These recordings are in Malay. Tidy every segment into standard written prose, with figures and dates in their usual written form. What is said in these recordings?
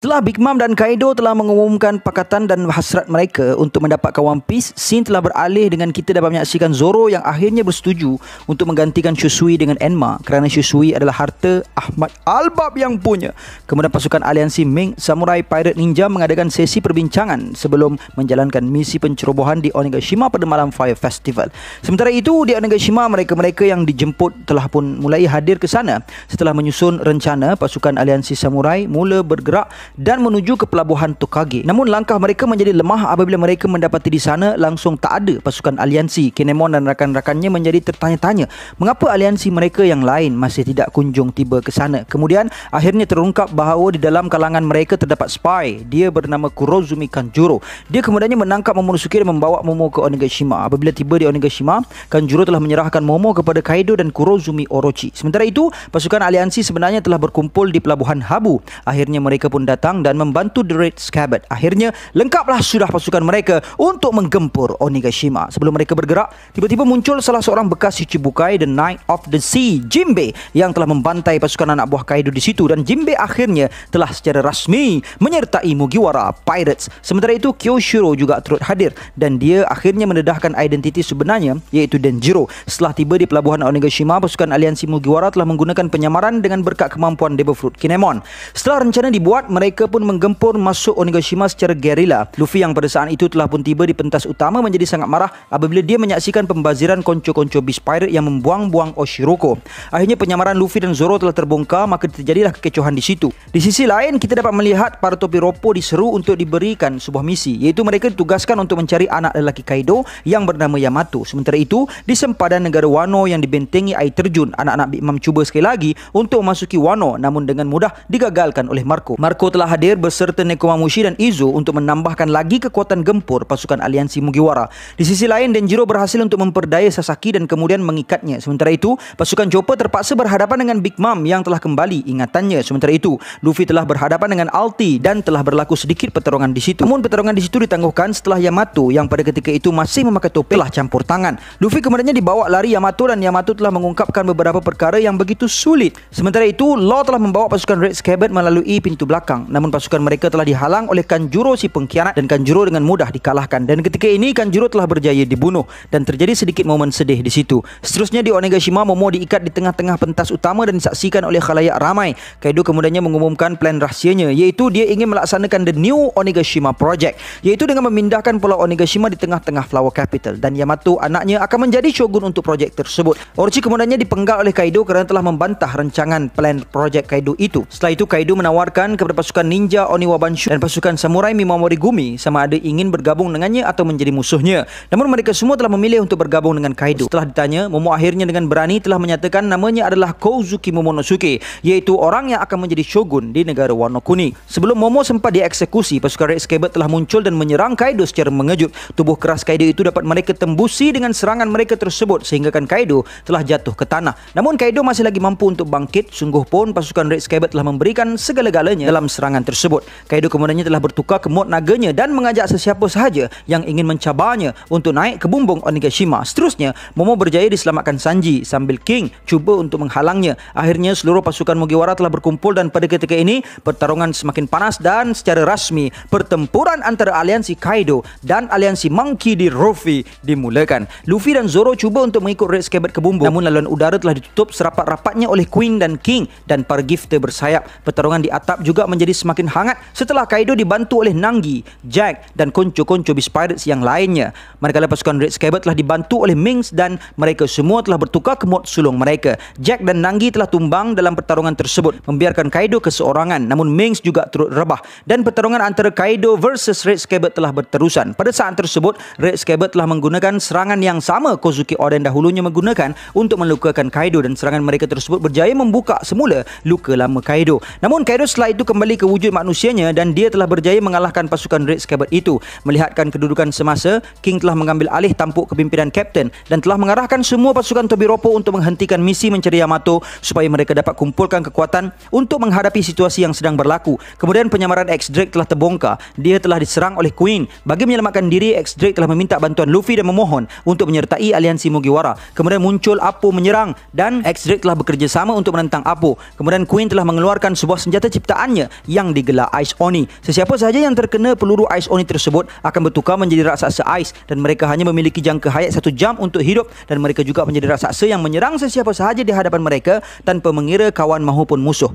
Setelah Big Mom dan Kaido telah mengumumkan pakatan dan hasrat mereka untuk mendapatkan One Piece, scene telah beralih dengan kita dapat menyaksikan Zoro yang akhirnya bersetuju untuk menggantikan Shisui dengan Enma kerana Shisui adalah harta Ahmad Albab yang punya. Kemudian pasukan aliansi Ming, Samurai, Pirate, Ninja mengadakan sesi perbincangan sebelum menjalankan misi pencerobohan di Onigashima pada malam Fire Festival. Sementara itu di Onigashima, mereka-mereka yang dijemput telah pun mulai hadir ke sana. Setelah menyusun rencana, pasukan aliansi Samurai mula bergerak dan menuju ke pelabuhan Tokage. Namun langkah mereka menjadi lemah apabila mereka mendapati di sana langsung tak ada pasukan aliansi. Kinemon dan rakan-rakannya menjadi tertanya-tanya mengapa aliansi mereka yang lain masih tidak kunjung tiba ke sana. Kemudian akhirnya terungkap bahawa di dalam kalangan mereka terdapat spy. Dia bernama Kurozumi Kanjuro. Dia kemudiannya menangkap Momonosuke dan membawa Momo ke Onigashima. Apabila tiba di Onigashima, Kanjuro telah menyerahkan Momo kepada Kaido dan Kurozumi Orochi. Sementara itu, pasukan aliansi sebenarnya telah berkumpul di pelabuhan Habu. Akhirnya mereka pun datang dan membantu The Red Scabbard. Akhirnya lengkaplah sudah pasukan mereka untuk menggempur Onigashima. Sebelum mereka bergerak, tiba-tiba muncul salah seorang bekas Shichibukai, The Knight of the Sea, Jinbe, yang telah membantai pasukan anak buah Kaido di situ, dan Jinbe akhirnya telah secara rasmi menyertai Mugiwara Pirates. Sementara itu Kyoshiro juga turut hadir dan dia akhirnya mendedahkan identiti sebenarnya, iaitu Denjiro. Setelah tiba di pelabuhan Onigashima, pasukan aliansi Mugiwara telah menggunakan penyamaran dengan berkat kemampuan Devil Fruit Kinemon. Setelah rencana dibuat, mereka pun menggempur masuk Onigashima secara gerila. Luffy yang pada saat itu telah pun tiba di pentas utama menjadi sangat marah apabila dia menyaksikan pembaziran konco-konco Beast Pirate yang membuang-buang Oshiroko. Akhirnya penyamaran Luffy dan Zoro telah terbongkar, maka terjadilah kekecohan di situ. Di sisi lain, kita dapat melihat para topi ropo diseru untuk diberikan sebuah misi, iaitu mereka ditugaskan untuk mencari anak lelaki Kaido yang bernama Yamato. Sementara itu, di sempadan negara Wano yang dibentengi air terjun, anak-anak Big Mom cuba sekali lagi untuk memasuki Wano, namun dengan mudah digagalkan oleh Marco. Marco telah hadir beserta Nekomamushi dan Izo untuk menambahkan lagi kekuatan gempur pasukan aliansi Mugiwara. Di sisi lain, Denjiro berhasil untuk memperdaya Sasaki dan kemudian mengikatnya. Sementara itu, pasukan Chopper terpaksa berhadapan dengan Big Mom yang telah kembali ingatannya. Sementara itu, Luffy telah berhadapan dengan Alti dan telah berlaku sedikit pertarungan di situ. Namun pertarungan di situ ditangguhkan setelah Yamato yang pada ketika itu masih memakai topi telah campur tangan. Luffy kemudiannya dibawa lari Yamato dan Yamato telah mengungkapkan beberapa perkara yang begitu sulit. Sementara itu, Law telah membawa pasukan Red Scabbard melalui pintu belakang. Namun pasukan mereka telah dihalang oleh Kanjuro si pengkhianat dan Kanjuro dengan mudah dikalahkan. Dan ketika ini Kanjuro telah berjaya dibunuh dan terjadi sedikit momen sedih di situ. Seterusnya di Onigashima, Momo diikat di tengah-tengah pentas utama dan disaksikan oleh khalayak ramai. Kaido kemudiannya mengumumkan plan rahsianya, iaitu dia ingin melaksanakan The New Onigashima Project, iaitu dengan memindahkan Pulau Onigashima di tengah-tengah Flower Capital, dan Yamato anaknya akan menjadi shogun untuk projek tersebut. Orochi kemudiannya dipenggal oleh Kaido kerana telah membantah rancangan plan projek Kaido itu. Setelah itu Kaido menawarkan kepada pasukan ninja Oniwa Banshu dan pasukan samurai Mimamori Gumi sama ada ingin bergabung dengannya atau menjadi musuhnya. Namun mereka semua telah memilih untuk bergabung dengan Kaido. Setelah ditanya, Momo akhirnya dengan berani telah menyatakan namanya adalah Kozuki Momonosuke, iaitu orang yang akan menjadi shogun di negara Wano Kuning. Sebelum Momo sempat dieksekusi, pasukan Red Scabbard telah muncul dan menyerang Kaido secara mengejut. Tubuh keras Kaido itu dapat mereka tembusi dengan serangan mereka tersebut sehingga Kaido telah jatuh ke tanah. Namun Kaido masih lagi mampu untuk bangkit. Sungguh pun pasukan Red Scabbard telah memberikan segala-galanya dalam serangan tersebut. Kaido kemudiannya telah bertukar ke mod naganya dan mengajak sesiapa sahaja yang ingin mencabarnya untuk naik ke bumbung Onigashima. Seterusnya, Momo berjaya diselamatkan Sanji sambil King cuba untuk menghalangnya. Akhirnya seluruh pasukan Mugiwara telah berkumpul dan pada ketika ini pertarungan semakin panas dan secara rasmi pertempuran antara aliansi Kaido dan aliansi Monkey D. Luffy dimulakan. Luffy dan Zoro cuba untuk mengikut Red Scabbard ke bumbung, namun laluan udara telah ditutup serapat-rapatnya oleh Queen dan King dan para gifter bersayap. Pertarungan di atap juga menjadi semakin hangat setelah Kaido dibantu oleh Nagi, Jack dan konco-konco Beast Pirates yang lainnya. Manakala pasukan Red Scabbard telah dibantu oleh Minks dan mereka semua telah bertukar ke mod sulung mereka. Jack dan Nagi telah tumbang dalam pertarungan tersebut, membiarkan Kaido keseorangan. Namun Minks juga turut rebah dan pertarungan antara Kaido versus Red Scabbard telah berterusan. Pada saat tersebut, Red Scabbard telah menggunakan serangan yang sama Kozuki Oden dahulunya menggunakan untuk melukakan Kaido, dan serangan mereka tersebut berjaya membuka semula luka lama Kaido. Namun Kaido setelah itu kembali ke wujud manusianya dan dia telah berjaya mengalahkan pasukan Red Scabbard itu. Melihatkan kedudukan semasa, King telah mengambil alih tampuk kepimpinan Kapten dan telah mengarahkan semua pasukan Tobiropo untuk menghentikan misi mencari Yamato supaya mereka dapat kumpulkan kekuatan untuk menghadapi situasi yang sedang berlaku. Kemudian penyamaran X-Drake telah terbongkar. Dia telah diserang oleh Queen. Bagi menyelamatkan diri, X-Drake telah meminta bantuan Luffy dan memohon untuk menyertai aliansi Mugiwara. Kemudian muncul Apo menyerang dan X-Drake telah bekerjasama untuk menentang Apo. Kemudian Queen telah mengeluarkan sebuah senjata ciptaannya yang digelar Ice Oni. Sesiapa sahaja yang terkena peluru Ice Oni tersebut akan bertukar menjadi raksasa ais dan mereka hanya memiliki jangka hayat 1 jam untuk hidup, dan mereka juga menjadi raksasa yang menyerang sesiapa sahaja di hadapan mereka tanpa mengira kawan maupun musuh.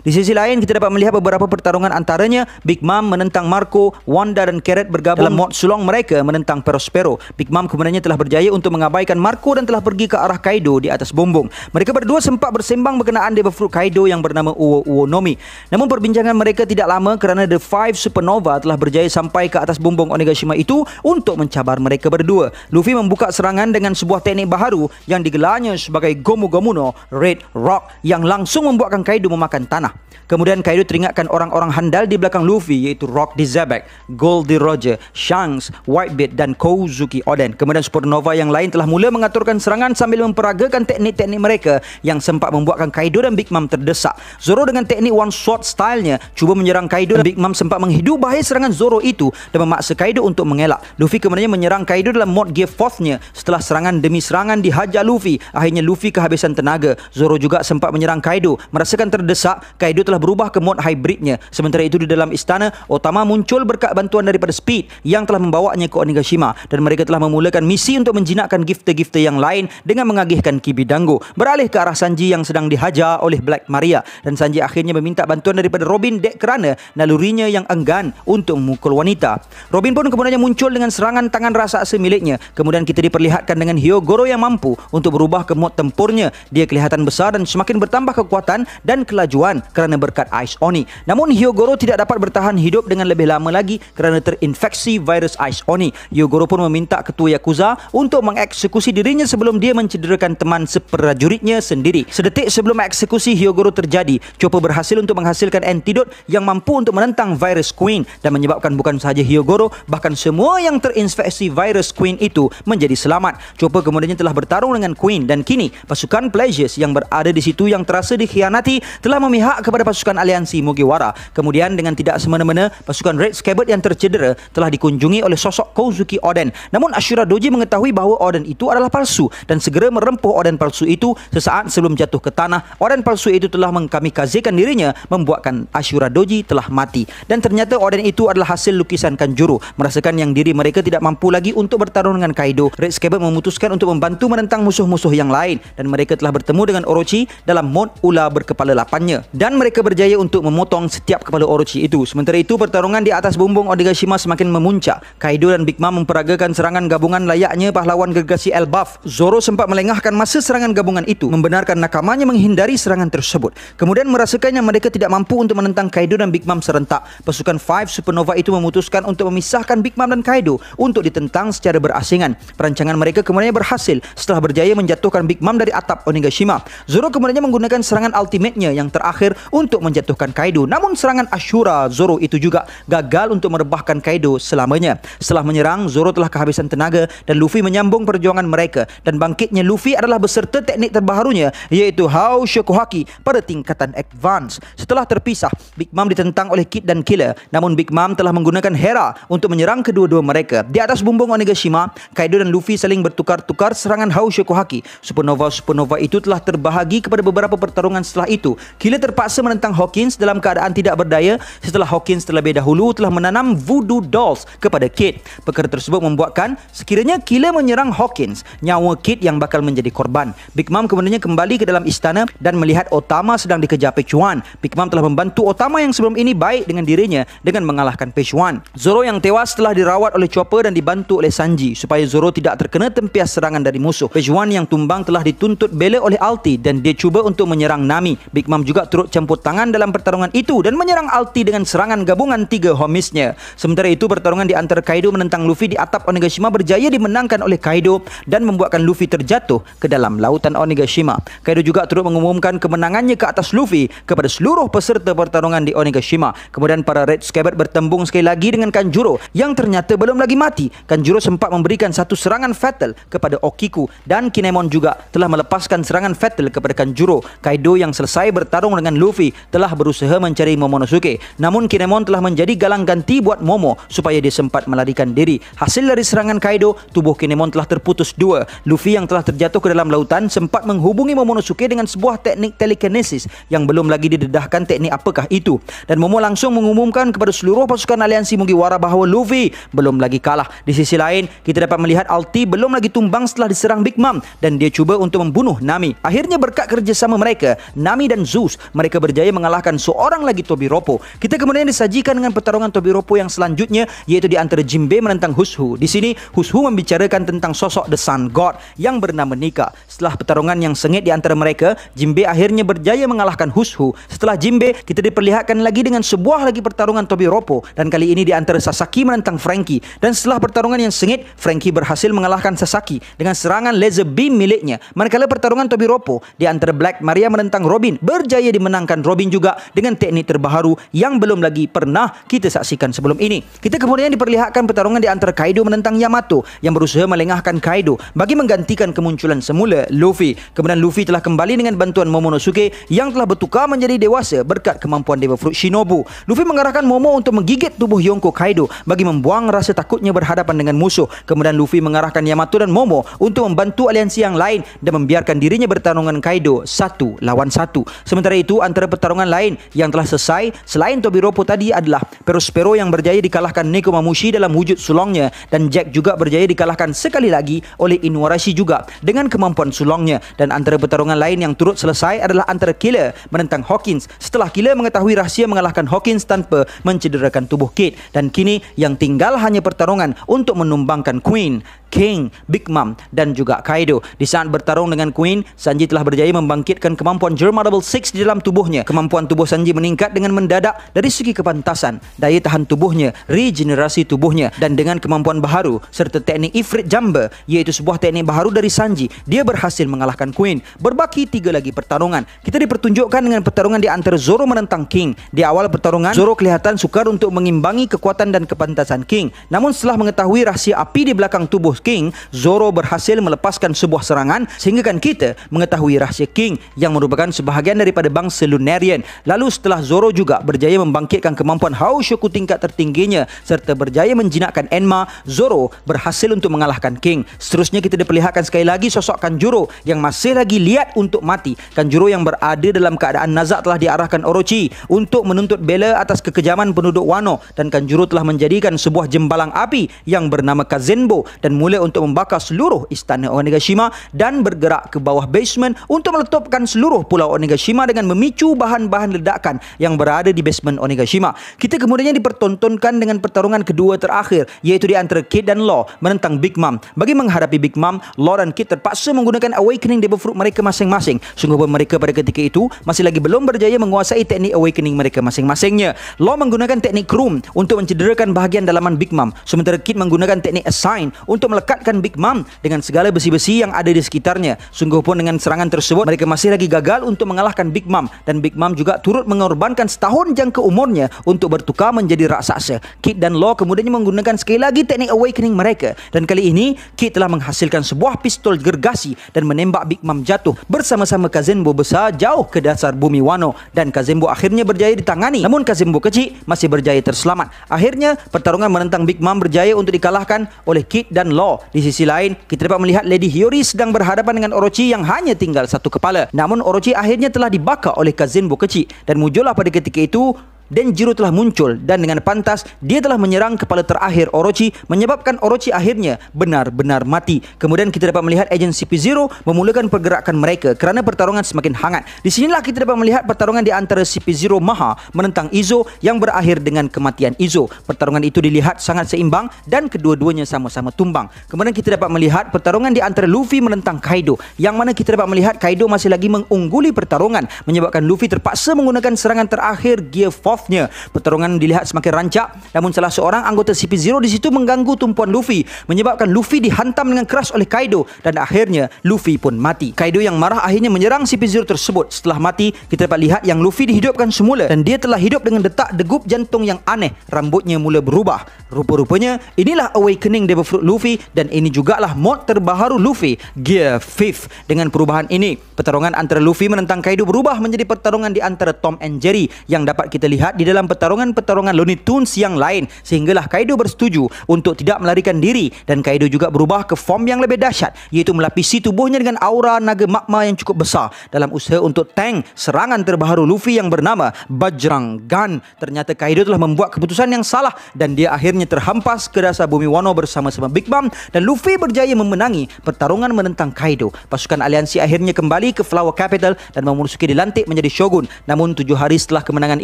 Di sisi lain, kita dapat melihat beberapa pertarungan antaranya Big Mom menentang Marco, Wanda dan Carrot bergabung dalam mod sulong mereka menentang Perospero. Big Mom kemudiannya telah berjaya untuk mengabaikan Marco dan telah pergi ke arah Kaido di atas bumbung. Mereka berdua sempat bersembang berkenaan Devil Fruit Kaido yang bernama Uo Uo Nomi. Namun perbincangan mereka tidak lama kerana The Five Supernova telah berjaya sampai ke atas bumbung Onigashima itu untuk mencabar mereka berdua. Luffy membuka serangan dengan sebuah teknik baharu yang digelarnya sebagai Gomu Gomu no Red Rock yang langsung membuatkan Kaido memakan tanah. Kemudian Kaido teringatkan orang-orang handal di belakang Luffy, iaitu Rock di Zebek, Gold di Roger, Shanks, Whitebeard dan Kozuki Oden. Kemudian Supernova yang lain telah mula mengaturkan serangan sambil memperagakan teknik-teknik mereka yang sempat membuatkan Kaido dan Big Mom terdesak. Zoro dengan teknik one shot stylenya cuba menyerang Kaido dan Big Mom sempat menghidu bahaya serangan Zoro itu dan memaksa Kaido untuk mengelak. Luffy kemudian menyerang Kaido dalam mod Gear 4-nya. Setelah serangan demi serangan dihajar Luffy, akhirnya Luffy kehabisan tenaga. Zoro juga sempat menyerang Kaido. Merasakan terdesak, Kaido telah berubah ke mod hybridnya. Sementara itu di dalam istana, Otama muncul berkat bantuan daripada Speed yang telah membawanya ke Onigashima, dan mereka telah memulakan misi untuk menjinakkan gifter-gifter yang lain dengan mengagihkan Kibidango beralih ke arah Sanji yang sedang dihajar oleh Black Maria, dan Sanji akhirnya meminta bantuan daripada Robin dek kerana nalurinya yang enggan untuk memukul wanita. Robin pun kemudiannya muncul dengan serangan tangan raksasa miliknya. Kemudian kita diperlihatkan dengan Hyogoro yang mampu untuk berubah ke mod tempurnya. Dia kelihatan besar dan semakin bertambah kekuatan dan kelajuan kerana berkat Ice Oni. Namun Hyogoro tidak dapat bertahan hidup dengan lebih lama lagi kerana terinfeksi virus Ice Oni. Hyogoro pun meminta ketua Yakuza untuk mengeksekusi dirinya sebelum dia mencederakan teman seprajuritnya sendiri. Sedetik sebelum eksekusi Hyogoro terjadi, Chopper berhasil untuk menghasilkan antidot yang mampu untuk menentang virus Queen dan menyebabkan bukan sahaja Hyogoro, bahkan semua yang terinfeksi virus Queen itu menjadi selamat. Chopper kemudiannya telah bertarung dengan Queen, dan kini pasukan Pleasures yang berada di situ yang terasa dikhianati telah memihak kepada pasukan aliansi Mugiwara. Kemudian dengan tidak semena-mena, pasukan Red Scabbard yang tercedera telah dikunjungi oleh sosok Kozuki Oden. Namun Ashura Doji mengetahui bahawa Oden itu adalah palsu dan segera merempuh Oden palsu itu. Sesaat sebelum jatuh ke tanah, Oden palsu itu telah mengkamikazekan dirinya, membuatkan Ashura Doji telah mati. Dan ternyata Oden itu adalah hasil lukisan Kanjuro. Merasakan yang diri mereka tidak mampu lagi untuk bertarung dengan Kaido, Red Scabbard memutuskan untuk membantu menentang musuh-musuh yang lain, dan mereka telah bertemu dengan Orochi dalam mod ular berkepala 8-nya, dan mereka berjaya untuk memotong setiap kepala Orochi itu. Sementara itu pertarungan di atas bumbung Onigashima semakin memuncak. Kaido dan Big Mom memperagakan serangan gabungan layaknya pahlawan gergasi Elbaf. Zoro sempat melengahkan masa serangan gabungan itu, membenarkan nakamanya menghindari serangan tersebut. Kemudian merasakan yang mereka tidak mampu untuk menentang Kaido dan Big Mom serentak. Pasukan Five Supernova itu memutuskan untuk memisahkan Big Mom dan Kaido untuk ditentang secara berasingan. Perancangan mereka kemudian berhasil setelah berjaya menjatuhkan Big Mom dari atap Onigashima. Zoro kemudian menggunakan serangan ultimate-nya yang terakhir untuk menjatuhkan Kaido. Namun serangan Ashura Zoro itu juga gagal untuk merebahkan Kaido selamanya. Setelah menyerang, Zoro telah kehabisan tenaga dan Luffy menyambung perjuangan mereka, dan bangkitnya Luffy adalah beserta teknik terbaharunya, iaitu Hao Shokuhaki pada tingkatan advance. Setelah terpisah, Big Mom ditentang oleh Kid dan Killer. Namun Big Mom telah menggunakan Hera untuk menyerang kedua-dua mereka. Di atas bumbung Onigashima, Kaido dan Luffy saling bertukar-tukar serangan Hao Shokuhaki. Supernova itu telah terbahagi kepada beberapa pertarungan setelah itu. Killer terpaksa menentang Hawkins dalam keadaan tidak berdaya setelah Hawkins terlebih dahulu telah menanam voodoo dolls kepada Kid. Perkara tersebut membuatkan sekiranya Killer menyerang Hawkins, nyawa Kid yang bakal menjadi korban. Big Mom kemudiannya kembali ke dalam istana dan melihat Otama sedang dikejar Pechuan. Big Mom telah membantu Otama yang sebelum ini baik dengan dirinya dengan mengalahkan Pechuan. Zoro yang tewas telah dirawat oleh Chopper dan dibantu oleh Sanji supaya Zoro tidak terkena tempias serangan dari musuh. Pechuan yang tumbang telah dituntut bela oleh Alti dan dia cuba untuk menyerang Nami. Big Mom juga turut campur tangan dalam pertarungan itu dan menyerang Alti dengan serangan gabungan 3 homisnya. Sementara itu pertarungan di antara Kaido menentang Luffy di atap Onigashima berjaya dimenangkan oleh Kaido dan membuatkan Luffy terjatuh ke dalam lautan Onigashima. Kaido juga turut mengumumkan kemenangannya ke atas Luffy kepada seluruh peserta pertarungan di Onigashima. Kemudian para Red Scabbard bertembung sekali lagi dengan Kanjuro yang ternyata belum lagi mati. Kanjuro sempat memberikan satu serangan fatal kepada Okiku dan Kinemon juga telah melepaskan serangan fatal kepada Kanjuro. Kaido yang selesai bertarung dengan dengan Luffy telah berusaha mencari Momonosuke. Namun Kinemon telah menjadi galang ganti buat Momo supaya dia sempat melarikan diri. Hasil dari serangan Kaido, tubuh Kinemon telah terputus dua. Luffy yang telah terjatuh ke dalam lautan sempat menghubungi Momonosuke dengan sebuah teknik telekinesis yang belum lagi didedahkan teknik apakah itu. Dan Momo langsung mengumumkan kepada seluruh pasukan aliansi Mugiwara bahawa Luffy belum lagi kalah. Di sisi lain, kita dapat melihat Alti belum lagi tumbang setelah diserang Big Mom dan dia cuba untuk membunuh Nami. Akhirnya berkat kerjasama mereka, Nami dan Zeus, mereka berjaya mengalahkan seorang lagi Tobiropo. Kita kemudian disajikan dengan pertarungan Tobiropo yang selanjutnya, yaitu di antara Jinbe menentang Hushu. Di sini Hushu membicarakan tentang sosok The Sun God yang bernama Nika. Setelah pertarungan yang sengit di antara mereka, Jinbe akhirnya berjaya mengalahkan Hushu. Setelah Jinbe, kita diperlihatkan lagi dengan sebuah lagi pertarungan Tobiropo, dan kali ini di antara Sasaki menentang Franky. Dan setelah pertarungan yang sengit, Franky berhasil mengalahkan Sasaki dengan serangan laser beam miliknya. Manakala pertarungan Tobiropo di antara Black Maria menentang Robin, berjaya dimenangkan Robin juga dengan teknik terbaru yang belum lagi pernah kita saksikan sebelum ini. Kita kemudian diperlihatkan pertarungan di antara Kaido menentang Yamato yang berusaha melengahkan Kaido bagi menggantikan kemunculan semula Luffy. Kemudian Luffy telah kembali dengan bantuan Momonosuke yang telah bertukar menjadi dewasa berkat kemampuan Dewa Fruit Shinobu. Luffy mengarahkan Momo untuk menggigit tubuh Yonko Kaido bagi membuang rasa takutnya berhadapan dengan musuh. Kemudian Luffy mengarahkan Yamato dan Momo untuk membantu aliansi yang lain dan membiarkan dirinya bertarung dengan Kaido 1 lawan 1. Sementara itu, antara pertarungan lain yang telah selesai selain Tobiropo tadi adalah Perospero yang berjaya dikalahkan Nekomamushi dalam wujud sulongnya, dan Jack juga berjaya dikalahkan sekali lagi oleh Inuarashi juga dengan kemampuan sulongnya. Dan antara pertarungan lain yang turut selesai adalah antara Killer menentang Hawkins setelah Killer mengetahui rahsia mengalahkan Hawkins tanpa mencederakan tubuh Kid. Dan kini yang tinggal hanya pertarungan untuk menumbangkan Queen, King, Big Mom dan juga Kaido. Di saat bertarung dengan Queen, Sanji telah berjaya membangkitkan kemampuan Germa Double Six di dalam tubuhnya. Kemampuan tubuh Sanji meningkat dengan mendadak dari segi kepantasan, daya tahan tubuhnya, regenerasi tubuhnya, dan dengan kemampuan baharu serta teknik Ifrit Jumper, iaitu sebuah teknik baharu dari Sanji, dia berhasil mengalahkan Queen. Berbaki 3 lagi pertarungan. Kita dipertunjukkan dengan pertarungan di antara Zoro menentang King. Di awal pertarungan, Zoro kelihatan sukar untuk mengimbangi kekuatan dan kepantasan King. Namun setelah mengetahui rahsia api di belakang tubuh King, Zoro berhasil melepaskan sebuah serangan sehingga kan kita mengetahui rahsia King yang merupakan sebahagian daripada bangsa Lunarian. Lalu setelah Zoro juga berjaya membangkitkan kemampuan Haoshoku tingkat tertingginya serta berjaya menjinakkan Enma, Zoro berhasil untuk mengalahkan King. Seterusnya kita diperlihatkan sekali lagi sosok Kanjuro yang masih lagi liat untuk mati. Kanjuro yang berada dalam keadaan nazak telah diarahkan Orochi untuk menuntut bela atas kekejaman penduduk Wano, dan Kanjuro telah menjadikan sebuah jembalang api yang bernama Kazenbo dan mula untuk membakar seluruh istana Onigashima dan bergerak ke bawah basement untuk meletupkan seluruh pulau Onigashima dengan memicu bahan-bahan ledakan yang berada di basement Onigashima. Kita kemudian dipertontonkan dengan pertarungan kedua terakhir, iaitu di antara Kid dan Law menentang Big Mom. Bagi menghadapi Big Mom, Law dan Kid terpaksa menggunakan Awakening Devil Fruit mereka masing-masing. Sungguh pun mereka pada ketika itu masih lagi belum berjaya menguasai teknik Awakening mereka masing-masingnya. Law menggunakan teknik Chrome untuk mencederakan bahagian dalaman Big Mom, sementara Kid menggunakan teknik Assign untuk melekatkan Big Mom dengan segala besi-besi yang ada di sekitarnya. Sungguh pun dengan serangan tersebut mereka masih lagi gagal untuk mengalahkan Big Mom, dan Big Mom juga turut mengorbankan setahun jangka umurnya untuk bertukar menjadi raksasa. Kid dan Law kemudian menggunakan sekali lagi teknik Awakening mereka, dan kali ini Kid telah menghasilkan sebuah pistol gergasi dan menembak Big Mom jatuh bersama-sama Kazenbo besar jauh ke dasar bumi Wano, dan Kazenbo akhirnya berjaya ditangani. Namun Kazenbo kecil masih berjaya terselamat. Akhirnya pertarungan menentang Big Mom berjaya untuk dikalahkan oleh Kid dan Law. Di sisi lain, kita dapat melihat Lady Hiyori sedang berhadapan dengan Orochi yang hanya tinggal satu kepala. Namun Orochi akhirnya telah dibakar oleh Kazenbo kecil, dan muncullah pada ketika itu Denjiro telah muncul, dan dengan pantas dia telah menyerang kepala terakhir Orochi, menyebabkan Orochi akhirnya benar-benar mati. Kemudian kita dapat melihat agen CP0 memulakan pergerakan mereka kerana pertarungan semakin hangat. Di sinilah kita dapat melihat pertarungan di antara CP0 Maha menentang Izo yang berakhir dengan kematian Izo. Pertarungan itu dilihat sangat seimbang dan kedua-duanya sama-sama tumbang. Kemudian kita dapat melihat pertarungan di antara Luffy menentang Kaido, yang mana kita dapat melihat Kaido masih lagi mengungguli pertarungan, menyebabkan Luffy terpaksa menggunakan serangan terakhir Gear 4 nya. Pertarungan dilihat semakin rancak, namun salah seorang anggota CP0 di situ mengganggu tumpuan Luffy, menyebabkan Luffy dihantam dengan keras oleh Kaido, dan akhirnya Luffy pun mati. Kaido yang marah akhirnya menyerang CP0 tersebut. Setelah mati, kita dapat lihat yang Luffy dihidupkan semula, dan dia telah hidup dengan detak degup jantung yang aneh. Rambutnya mula berubah, Rupa-rupanya inilah awakening Devil Fruit Luffy dan ini jugalah mod terbaru Luffy, Gear 5. Dengan perubahan ini, pertarungan antara Luffy menentang Kaido berubah menjadi pertarungan di antara Tom and Jerry yang dapat kita lihat di dalam pertarungan-pertarungan Looney Tunes yang lain, sehinggalah Kaido bersetuju untuk tidak melarikan diri dan Kaido juga berubah ke form yang lebih dahsyat, iaitu melapisi tubuhnya dengan aura naga magma yang cukup besar dalam usaha untuk tank serangan terbaru Luffy yang bernama Bajrang Gun. Ternyata Kaido telah membuat keputusan yang salah dan dia akhirnya terhampas ke dasar bumi Wano bersama-sama Big Mom dan Luffy berjaya memenangi pertarungan menentang Kaido. Pasukan aliansi akhirnya kembali ke Flower Capital dan Momonosuke dilantik menjadi shogun. Namun 7 hari setelah kemenangan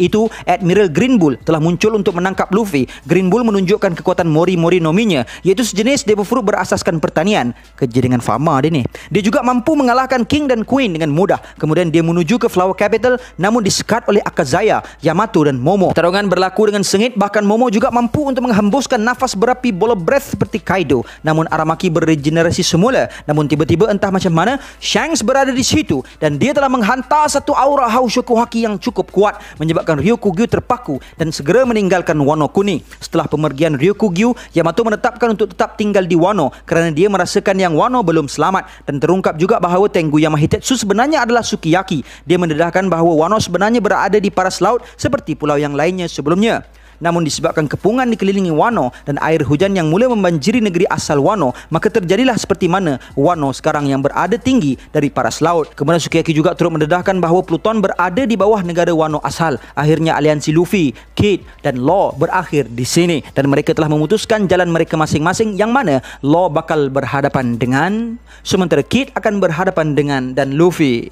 itu, Admiral Green Bull telah muncul untuk menangkap Luffy. Green Bull menunjukkan kekuatan Mori Mori no Mi-nya, iaitu sejenis Devil Fruit berasaskan pertanian. Kerja dengan farma dia ni. Dia juga mampu mengalahkan King dan Queen dengan mudah. Kemudian dia menuju ke Flower Capital namun disekat oleh Akazaya, Yamato dan Momo. Pertarungan berlaku dengan sengit, bahkan Momo juga mampu untuk menghembuskan nafas berapi bola breath seperti Kaido. Namun Aramaki beregenerasi semula. Namun tiba-tiba entah macam mana Shanks berada di situ dan dia telah menghantar satu aura Haushoku Haki yang cukup kuat menyebabkan Ryokugyu terpaku dan segera meninggalkan Wano Kuning. Setelah pemergian Ryokugyu, Yamato menetapkan untuk tetap tinggal di Wano kerana dia merasakan yang Wano belum selamat dan terungkap juga bahawa Tengu-Yama Hitetsu sebenarnya adalah Sukiyaki. Dia mendedahkan bahawa Wano sebenarnya berada di paras laut seperti pulau yang lainnya sebelumnya. Namun disebabkan kepungan dikelilingi Wano dan air hujan yang mula membanjiri negeri asal Wano, maka terjadilah seperti mana Wano sekarang yang berada tinggi dari paras laut. Kemudian Sukiyaki juga turut mendedahkan bahawa Pluton berada di bawah negara Wano asal. Akhirnya aliansi Luffy, Kid dan Law berakhir di sini dan mereka telah memutuskan jalan mereka masing-masing, yang mana Law bakal berhadapan dengan, sementara Kid akan berhadapan dengan dan Luffy.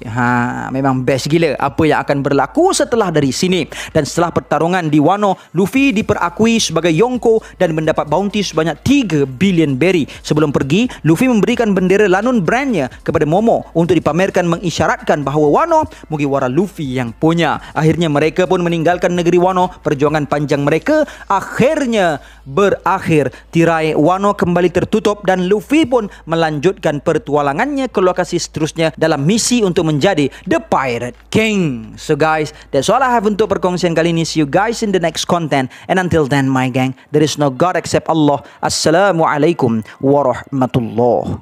Memang best gila apa yang akan berlaku setelah dari sini. Dan setelah pertarungan di Wano, Luffy diperakui sebagai Yonko dan mendapat bounty sebanyak 3 billion berry. Sebelum pergi, Luffy memberikan bendera Lanun brandnya kepada Momo untuk dipamerkan mengisyaratkan bahawa Wano Mugiwara Luffy yang punya. Akhirnya mereka pun meninggalkan negeri Wano. Perjuangan panjang mereka akhirnya berakhir. Tirai Wano kembali tertutup dan Luffy pun melanjutkan pertualangannya ke lokasi seterusnya dalam misi untuk menjadi The Pirate King. So guys, that's all I have untuk perkongsian kali ini. See you guys in the next content. And until then, my gang, there is no God except Allah. Assalamualaikum warahmatullahi